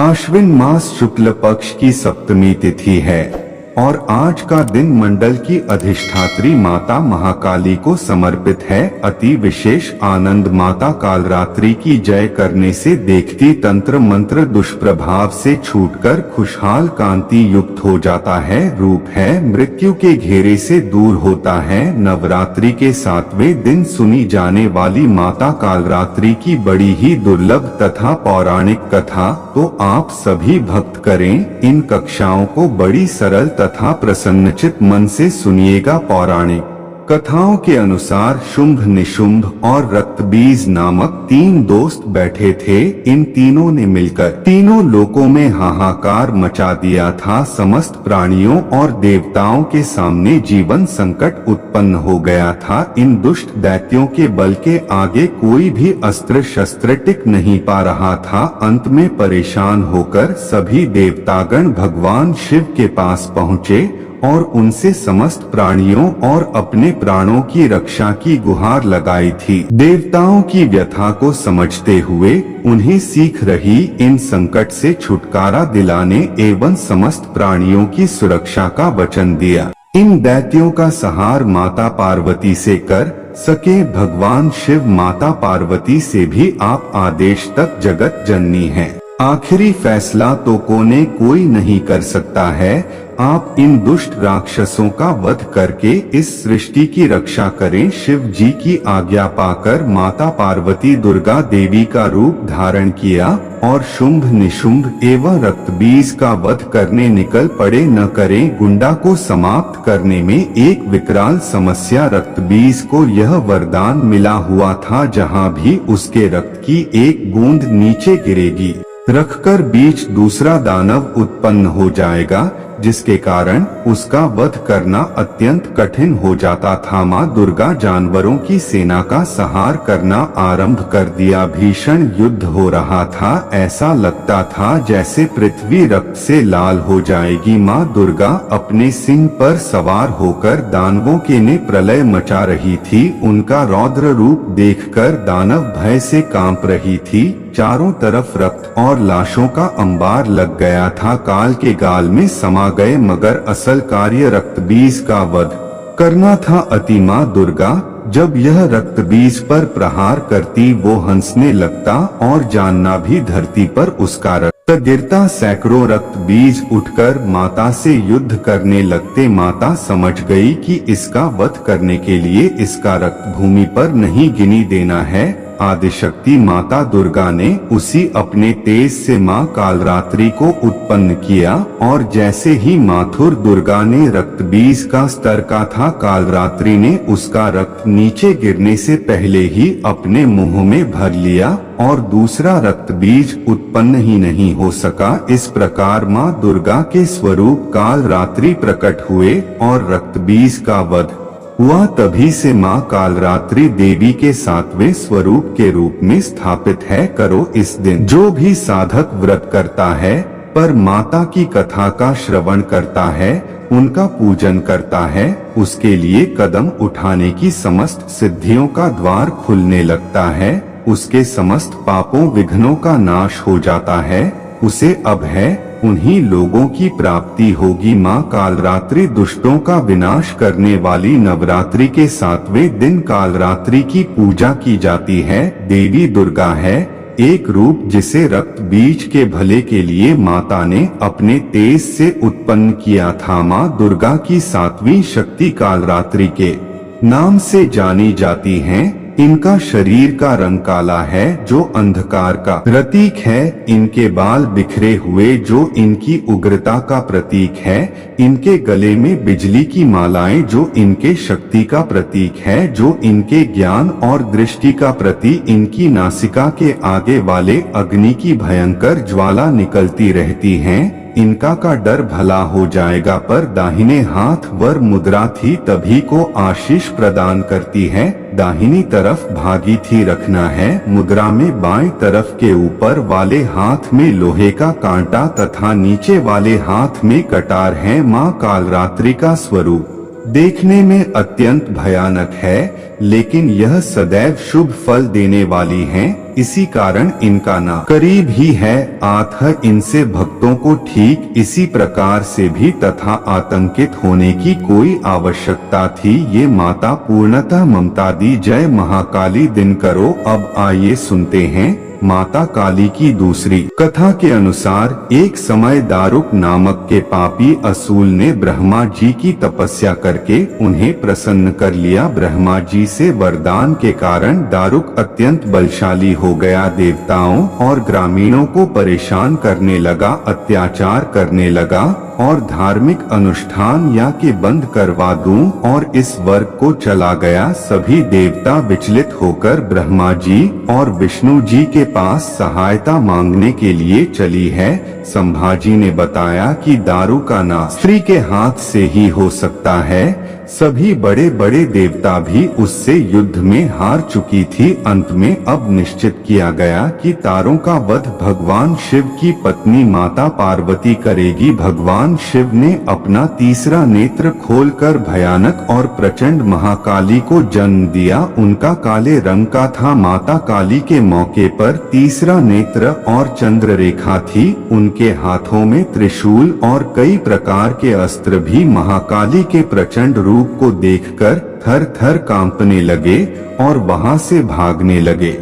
आश्विन मास शुक्ल पक्ष की सप्तमी तिथि है और आज का दिन मंडल की अधिष्ठात्री माता महाकाली को समर्पित है। अति विशेष आनंद माता कालरात्रि की जय करने से देखती तंत्र मंत्र दुष्प्रभाव से छूटकर खुशहाल कांति युक्त हो जाता है। रूप है मृत्यु के घेरे से दूर होता है। नवरात्रि के 7वें दिन सुनी जाने वाली माता कालरात्रि की बड़ी ही दुर्लभ तथा पौराणिक कथा तो आप सभी भक्त करें। इन कक्षाओं को बड़ी सरल तथा प्रसन्नचित मन से सुनिएगा। पौराणिक कथाओं के अनुसार शुंभ, निशुंभ और रक्तबीज नामक 3 दोस्त बैठे थे। इन तीनों ने मिलकर तीनों लोकों में हाहाकार मचा दिया था। समस्त प्राणियों और देवताओं के सामने जीवन संकट उत्पन्न हो गया था। इन दुष्ट दैत्यों के बल के आगे कोई भी अस्त्र शस्त्र टिक नहीं पा रहा था। अंत में परेशान होकर सभी देवतागण भगवान शिव के पास पहुँचे और उनसे समस्त प्राणियों और अपने प्राणों की रक्षा की गुहार लगाई थी। देवताओं की व्यथा को समझते हुए उन्हें सीख रही इन संकट से छुटकारा दिलाने एवं समस्त प्राणियों की सुरक्षा का वचन दिया। इन दैत्यों का संहार माता पार्वती से कर सके भगवान शिव माता पार्वती से भी आप आदेश तक जगत जननी है। आखिरी फैसला तो कोई नहीं कर सकता है। आप इन दुष्ट राक्षसों का वध करके इस सृष्टि की रक्षा करें। शिव जी की आज्ञा पाकर माता पार्वती दुर्गा देवी का रूप धारण किया और शुंभ, निशुंभ एवं रक्तबीज का वध करने निकल पड़े। न करें गुंडा को समाप्त करने में एक विकराल समस्या। रक्तबीज को यह वरदान मिला हुआ था, जहाँ भी उसके रक्त की एक बूंद नीचे गिरेगी रखकर बीच दूसरा दानव उत्पन्न हो जाएगा, जिसके कारण उसका वध करना अत्यंत कठिन हो जाता था। माँ दुर्गा जानवरों की सेना का संहार करना आरंभ कर दिया। भीषण युद्ध हो रहा था। ऐसा लगता था जैसे पृथ्वी रक्त से लाल हो जाएगी। माँ दुर्गा अपने सिंह पर सवार होकर दानवों के ने प्रलय मचा रही थी। उनका रौद्र रूप देखकर दानव भय से कांप रही थी। चारों तरफ रक्त और लाशों का अंबार लग गया था। काल के गाल में समा गए, मगर असल कार्य रक्तबीज का वध करना था। अति माँ दुर्गा जब यह रक्तबीज पर प्रहार करती वो हंसने लगता और जानना भी धरती पर उसका रक्त गिरता। सैकड़ों रक्तबीज उठकर माता से युद्ध करने लगते। माता समझ गई कि इसका वध करने के लिए इसका रक्त भूमि पर नहीं गिनी देना है। आदिशक्ति माता दुर्गा ने उसी अपने तेज से माँ कालरात्रि को उत्पन्न किया और जैसे ही माथुर दुर्गा ने रक्तबीज का स्तर का था, कालरात्रि ने उसका रक्त नीचे गिरने से पहले ही अपने मुंह में भर लिया और दूसरा रक्तबीज उत्पन्न ही नहीं हो सका। इस प्रकार माँ दुर्गा के स्वरूप कालरात्रि प्रकट हुए और रक्तबीज का वध हुआ। तभी से माँ कालरात्रि देवी के 7वें स्वरूप के रूप में स्थापित है। करो इस दिन जो भी साधक व्रत करता है, पर माता की कथा का श्रवण करता है, उनका पूजन करता है, उसके लिए कदम उठाने की समस्त सिद्धियों का द्वार खुलने लगता है। उसके समस्त पापों विघ्नों का नाश हो जाता है। उसे अब है उन्हीं लोगों की प्राप्ति होगी। माँ कालरात्रि दुष्टों का विनाश करने वाली। नवरात्रि के 7वें दिन कालरात्रि की पूजा की जाती है। देवी दुर्गा है एक रूप जिसे रक्त बीज के भले के लिए माता ने अपने तेज से उत्पन्न किया था। माँ दुर्गा की 7वीं शक्ति कालरात्रि के नाम से जानी जाती हैं। इनका शरीर का रंग काला है जो अंधकार का प्रतीक है। इनके बाल बिखरे हुए जो इनकी उग्रता का प्रतीक है। इनके गले में बिजली की मालाएं जो इनके शक्ति का प्रतीक है, जो इनके ज्ञान और दृष्टि का प्रतीक। इनकी नासिका के आगे वाले अग्नि की भयंकर ज्वाला निकलती रहती हैं। इनका का डर भला हो जाएगा, पर दाहिने हाथ वर मुद्रा थी तभी को आशीष प्रदान करती है। दाहिनी तरफ भागी थी रखना है। मुद्रा में बाएं तरफ के ऊपर वाले हाथ में लोहे का कांटा तथा नीचे वाले हाथ में कटार है। माँ कालरात्रि का स्वरूप देखने में अत्यंत भयानक है। लेकिन यह सदैव शुभ फल देने वाली हैं, इसी कारण इनका नाम करीब ही है। अतः इनसे भक्तों को ठीक इसी प्रकार से भी तथा आतंकित होने की कोई आवश्यकता थी। ये माता पूर्णतः ममता दी। जय महाकाली दिन करो। अब आइए सुनते हैं माता काली की दूसरी कथा के अनुसार एक समय दारुक नामक के पापी असूल ने ब्रह्मा जी की तपस्या करके उन्हें प्रसन्न कर लिया। ब्रह्मा जी से वरदान के कारण दारुक अत्यंत बलशाली हो गया। देवताओं और ग्रामीणों को परेशान करने लगा, अत्याचार करने लगा और धार्मिक अनुष्ठान या के बंद करवा दूं और इस वर्ग को चला गया। सभी देवता विचलित होकर ब्रह्मा जी और विष्णु जी के पास सहायता मांगने के लिए चली है। संभाजी ने बताया कि दारू का नाश स्त्री के हाथ से ही हो सकता है। सभी बड़े बड़े देवता भी उससे युद्ध में हार चुकी थी। अंत में अब निश्चित किया गया कि तारों का वध भगवान शिव की पत्नी माता पार्वती करेगी। भगवान शिव ने अपना तीसरा नेत्र खोलकर भयानक और प्रचंड महाकाली को जन्म दिया। उनका काले रंग का था। माता काली के मौके पर तीसरा नेत्र और चंद्र रेखा थी। उनके हाथों में त्रिशूल और कई प्रकार के अस्त्र भी। महाकाली के प्रचंड रूप को देखकर थर थर कांपने लगे और वहां से भागने लगे।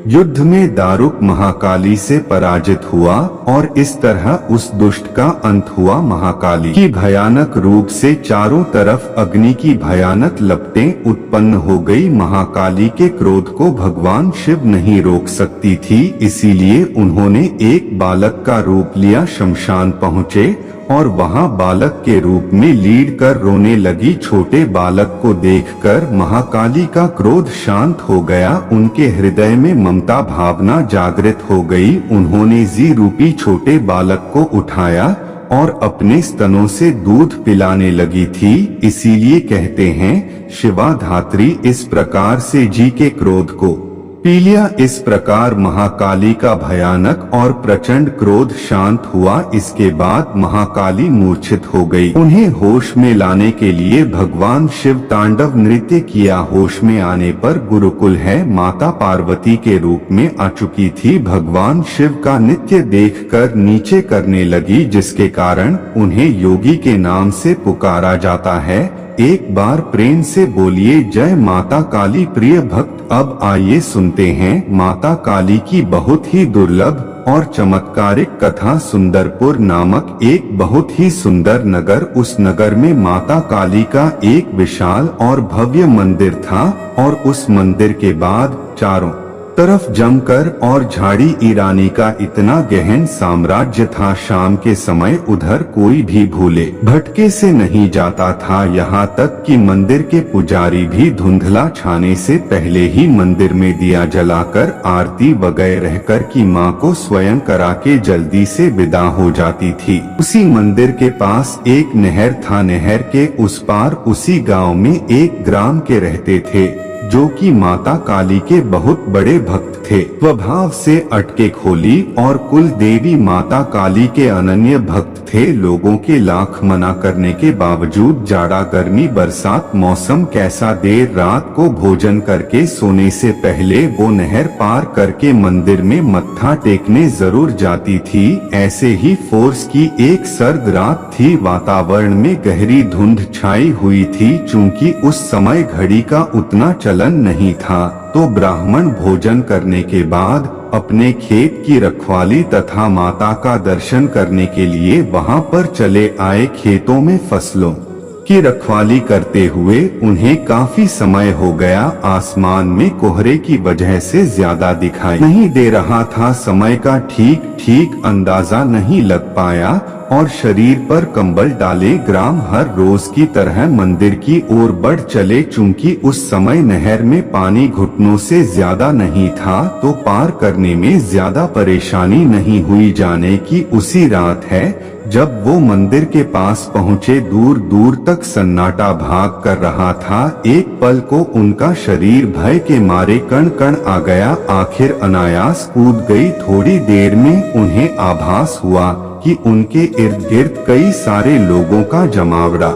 युद्ध में दारुक महाकाली से पराजित हुआ और इस तरह उस दुष्ट का अंत हुआ। महाकाली की भयानक रूप से चारों तरफ अग्नि की भयानक लपटें उत्पन्न हो गई। महाकाली के क्रोध को भगवान शिव नहीं रोक सकती थी, इसीलिए उन्होंने एक बालक का रूप लिया। शमशान पहुँचे और वहां बालक के रूप में लीड कर रोने लगी। छोटे बालक को देखकर महाकाली का क्रोध शांत हो गया। उनके हृदय में ममता भावना जागृत हो गई। उन्होंने जी रूपी छोटे बालक को उठाया और अपने स्तनों से दूध पिलाने लगी थी। इसीलिए कहते हैं शिवा धात्री। इस प्रकार से जी के क्रोध को पी लिया। इस प्रकार महाकाली का भयानक और प्रचंड क्रोध शांत हुआ। इसके बाद महाकाली मूर्छित हो गई। उन्हें होश में लाने के लिए भगवान शिव तांडव नृत्य किया। होश में आने पर गुरुकुल है माता पार्वती के रूप में आ चुकी थी। भगवान शिव का नृत्य देखकर नीचे करने लगी, जिसके कारण उन्हें योगी के नाम से पुकारा जाता है। एक बार प्रेम से बोलिए जय माता काली। प्रिय भक्त, अब आइए सुनते हैं माता काली की बहुत ही दुर्लभ और चमत्कारिक कथा। सुंदरपुर नामक एक बहुत ही सुंदर नगर। उस नगर में माता काली का एक विशाल और भव्य मंदिर था और उस मंदिर के बाद चारों तरफ जमकर और झाड़ी ईरानी का इतना गहन साम्राज्य था। शाम के समय उधर कोई भी भूले भटके से नहीं जाता था। यहाँ तक कि मंदिर के पुजारी भी धुंधला छाने से पहले ही मंदिर में दिया जलाकर आरती वगैरह कर की माँ को स्वयं करा के जल्दी से विदा हो जाती थी। उसी मंदिर के पास एक नहर था। नहर के उस पार उसी गाँव में एक ग्राम के रहते थे, जो कि माता काली के बहुत बड़े भक्त थे। स्वभाव से अटके खोली और कुल देवी माता काली के अनन्य भक्त थे। लोगों के लाख मना करने के बावजूद जाड़ा गर्मी बरसात मौसम कैसा, देर रात को भोजन करके सोने से पहले वो नहर पार करके मंदिर में मत्था टेकने जरूर जाती थी। ऐसे ही फोर्स की एक सर्द रात थी। वातावरण में गहरी धुंध छाई हुई थी। चूंकि उस समय घड़ी का उतना चलन नहीं था, तो ब्राह्मण भोजन करने के बाद अपने खेत की रखवाली तथा माता का दर्शन करने के लिए वहां पर चले आए। खेतों में फसलों की रखवाली करते हुए उन्हें काफी समय हो गया। आसमान में कोहरे की वजह से ज्यादा दिखाई नहीं दे रहा था। समय का ठीक ठीक अंदाजा नहीं लग पाया और शरीर पर कंबल डाले ग्राम हर रोज की तरह मंदिर की ओर बढ़ चले। चूंकि उस समय नहर में पानी घुटनों से ज्यादा नहीं था, तो पार करने में ज्यादा परेशानी नहीं हुई। जाने की उसी रात है जब वो मंदिर के पास पहुँचे। दूर दूर तक सन्नाटा भाग कर रहा था। एक पल को उनका शरीर भय के मारे कण कण आ गया। आखिर अनायास कूद गई। थोड़ी देर में उन्हें आभास हुआ कि उनके इर्द गिर्द कई सारे लोगों का जमावड़ा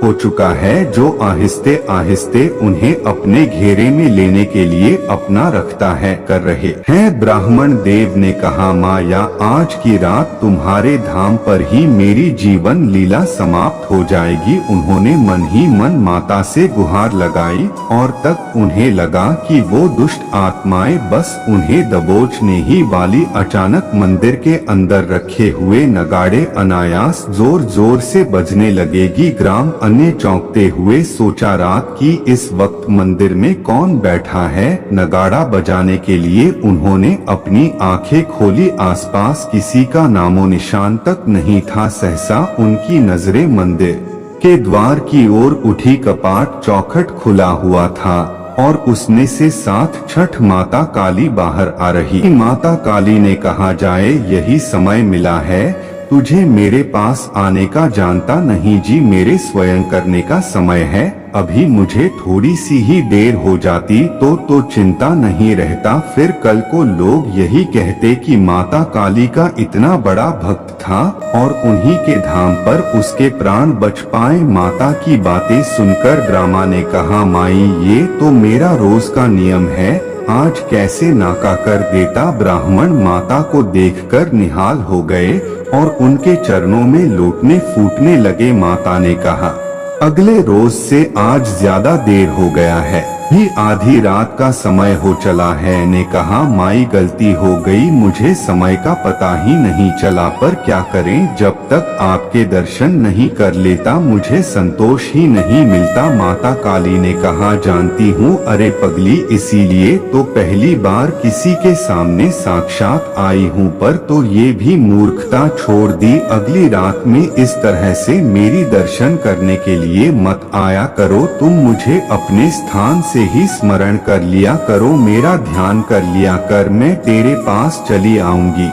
हो चुका है जो आहिस्ते आहिस्ते उन्हें अपने घेरे में लेने के लिए अपना रखता है कर रहे हैं। ब्राह्मण देव ने कहा, माया आज की रात तुम्हारे धाम पर ही मेरी जीवन लीला समाप्त हो जाएगी। उन्होंने मन ही मन माता से गुहार लगाई और तक उन्हें लगा कि वो दुष्ट आत्माएं बस उन्हें दबोचने ही वाली। अचानक मंदिर के अंदर रखे हुए नगाड़े अनायास जोर जोर से बजने लगेगी। ग्राम अन्य चौंकते हुए सोचा, रात की इस वक्त मंदिर में कौन बैठा है नगाड़ा बजाने के लिए। उन्होंने अपनी आंखें खोली, आसपास किसी का नामो निशान तक नहीं था। सहसा उनकी नजरें मंदिर के द्वार की ओर उठी। कपाट चौखट खुला हुआ था और उसमें से साथ छठ माता काली बाहर आ रही। माता काली ने कहा, जाए यही समय मिला है, तुझे मेरे पास आने का जानता नहीं जी, मेरे स्वयं करने का समय है। अभी मुझे थोड़ी सी ही देर हो जाती तो चिंता नहीं रहता। फिर कल को लोग यही कहते कि माता काली का इतना बड़ा भक्त था और उन्हीं के धाम पर उसके प्राण बच पाए। माता की बातें सुनकर ड्रामा ने कहा, माई ये तो मेरा रोज का नियम है, आज कैसे नाका कर देता। ब्राह्मण माता को देखकर निहाल हो गए और उनके चरणों में लौटने फूटने लगे। माता ने कहा, अगले रोज से आज ज्यादा देर हो गया है, भी आधी रात का समय हो चला है। ने कहा, माई गलती हो गई, मुझे समय का पता ही नहीं चला, पर क्या करें, जब तक आपके दर्शन नहीं कर लेता मुझे संतोष ही नहीं मिलता। माता काली ने कहा, जानती हूँ, अरे पगली, इसीलिए तो पहली बार किसी के सामने साक्षात आई हूँ, पर तो ये भी मूर्खता छोड़ दी। अगली रात में इस तरह से मेरी दर्शन करने के लिए मत आया करो, तुम मुझे अपने स्थान से ही स्मरण कर लिया करो, मेरा ध्यान कर लिया कर, मैं तेरे पास चली आऊंगी।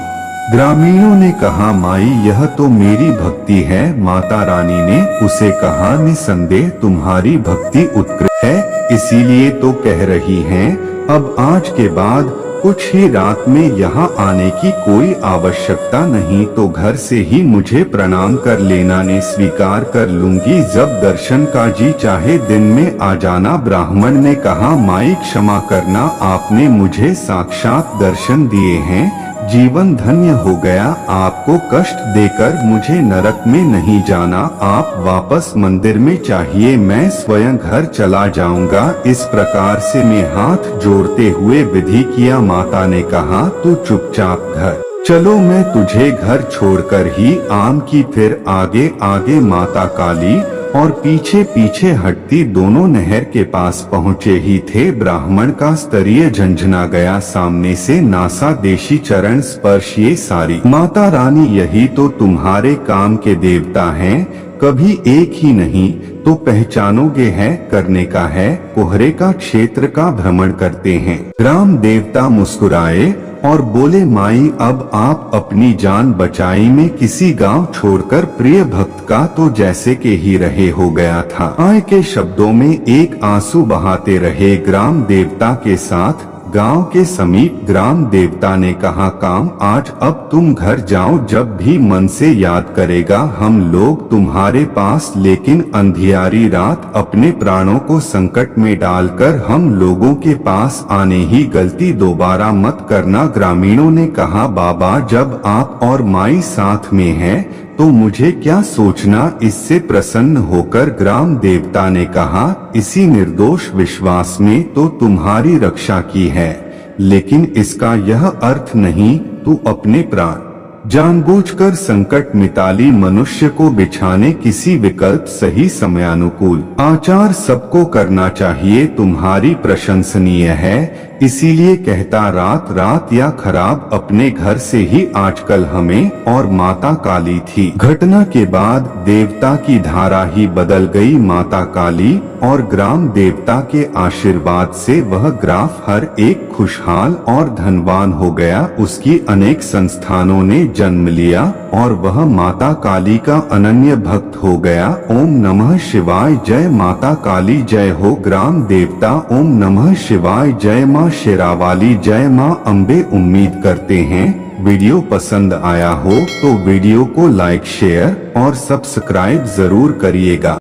ग्रामीणों ने कहा, माई यह तो मेरी भक्ति है। माता रानी ने उसे कहा, निसंदेह तुम्हारी भक्ति उत्कृष्ट है, इसीलिए तो कह रही हैं। अब आज के बाद कुछ ही रात में यहाँ आने की कोई आवश्यकता नहीं, तो घर से ही मुझे प्रणाम कर लेना, ने स्वीकार कर लूंगी। जब दर्शन का जी चाहे दिन में आ जाना। ब्राह्मण ने कहा, माई क्षमा करना, आपने मुझे साक्षात दर्शन दिए हैं, जीवन धन्य हो गया। आपको कष्ट देकर मुझे नरक में नहीं जाना, आप वापस मंदिर में चाहिए, मैं स्वयं घर चला जाऊंगा। इस प्रकार से मैं हाथ जोड़ते हुए विधि किया। माता ने कहा, तू चुपचाप घर चलो, मैं तुझे घर छोड़कर ही आम की। फिर आगे आगे माता काली और पीछे पीछे हटती दोनों नहर के पास पहुँचे ही थे। ब्राह्मण का स्तरीय झंझना गया, सामने से नासा देशी चरण स्पर्श, ये सारी माता रानी यही तो तुम्हारे काम के देवता हैं, कभी एक ही नहीं तो पहचानोगे, है करने का है, कोहरे का क्षेत्र का भ्रमण करते हैं। ग्राम देवता मुस्कुराए और बोले, माई अब आप अपनी जान बचाई में किसी गांव छोड़कर प्रिय भक्त का तो जैसे के ही रहे हो गया था। आय के शब्दों में एक आंसू बहाते रहे ग्राम देवता के साथ। गांव के समीप ग्राम देवता ने कहा, काम आज अब तुम घर जाओ, जब भी मन से याद करेगा हम लोग तुम्हारे पास, लेकिन अंधियारी रात अपने प्राणों को संकट में डालकर हम लोगों के पास आने ही गलती दोबारा मत करना। ग्रामीणों ने कहा, बाबा जब आप और माई साथ में हैं तो मुझे क्या सोचना। इससे प्रसन्न होकर ग्राम देवता ने कहा, इसी निर्दोष विश्वास में तो तुम्हारी रक्षा की है, लेकिन इसका यह अर्थ नहीं तू अपने प्राण जानबूझकर संकट मिताली मनुष्य को बिछाने किसी विकल्प सही समयानुकूल आचार सबको करना चाहिए, तुम्हारी प्रशंसनीय है। इसीलिए कहता रात रात या खराब अपने घर से ही आजकल हमें और माता काली थी। घटना के बाद देवता की धारा ही बदल गई। माता काली और ग्राम देवता के आशीर्वाद से वह ग्राफ हर एक खुशहाल और धनवान हो गया। उसकी अनेक संस्थानों ने जन्म लिया और वह माता काली का अनन्य भक्त हो गया। ओम नमः शिवाय, जय माता काली जय हो। ग्राम देवता ओम नमः शिवाय, जय माँ शेरावाली, जय माँ अम्बे। उम्मीद करते हैं वीडियो पसंद आया हो तो वीडियो को लाइक शेयर और सब्सक्राइब जरूर करिएगा।